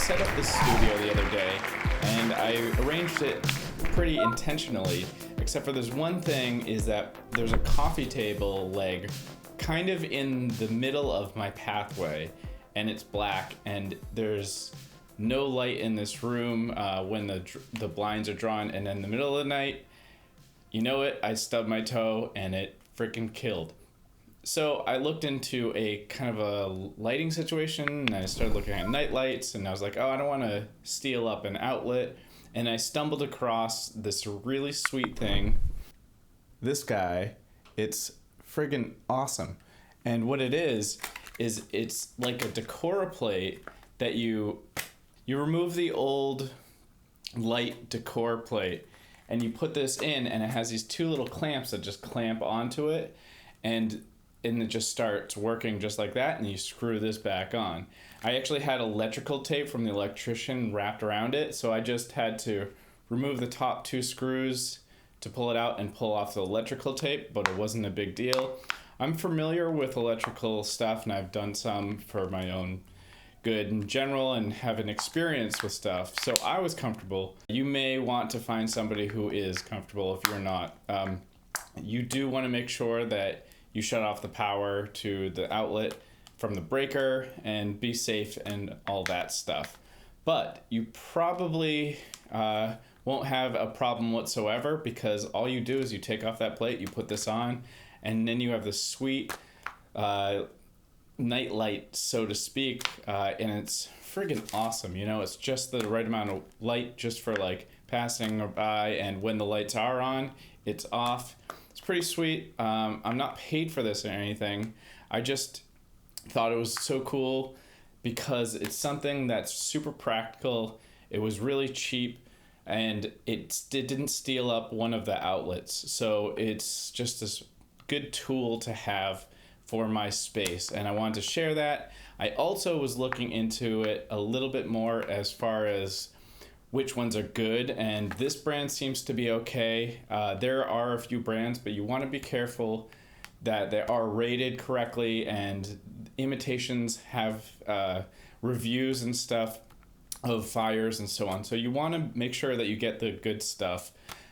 set up this studio the other day, and I arranged it pretty intentionally, except for there's one thing, is that there's a coffee table leg kind of in the middle of my pathway, and it's black, and there's no light in this room when the blinds are drawn, and in the middle of the night, you know it, I stubbed my toe and it freaking killed. So I looked into a kind of a lighting situation, and I started looking at night lights, and I was like, oh, I don't want to steal up an outlet. And I stumbled across this really sweet thing. This guy, it's friggin' awesome. And what it is it's like a decor plate that you remove the old light decor plate, and you put this in, and it has these two little clamps that just clamp onto it, and it just starts working just like that, and you screw this back on. I actually had electrical tape from the electrician wrapped around it, so I just had to remove the top two screws to pull it out and pull off the electrical tape, but it wasn't a big deal. I'm familiar with electrical stuff, and I've done some for my own good in general and have an experience with stuff, so I was comfortable. You may want to find somebody who is comfortable if you're not. You do want to make sure that you shut off the power to the outlet from the breaker and be safe and all that stuff. But you probably won't have a problem whatsoever, because all you do is you take off that plate, you put this on, and then you have this sweet night light, so to speak, and it's friggin' awesome. You know, it's just the right amount of light just for like passing by, and when the lights are on, it's off. It's pretty sweet. I'm not paid for this or anything. I just thought it was so cool because it's something that's super practical. It was really cheap, and it didn't steal up one of the outlets. So it's just this good tool to have for my space, and I wanted to share that. I also was looking into it a little bit more as far as which ones are good, and this brand seems to be okay. There are a few brands, but you want to be careful that they are rated correctly, and imitations have reviews and stuff of fires and so on. So you want to make sure that you get the good stuff,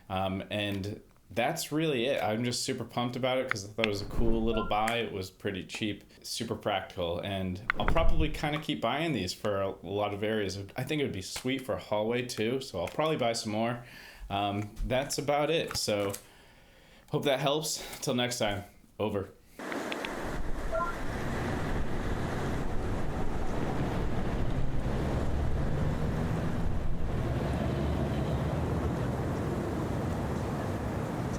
and that's really it. I'm just super pumped about it because I thought it was a cool little buy. It was pretty cheap, super practical, and I'll probably kind of keep buying these for a lot of areas. I think it would be sweet for a hallway too, so I'll probably buy some more. That's about it. So hope that helps. Till next time, over.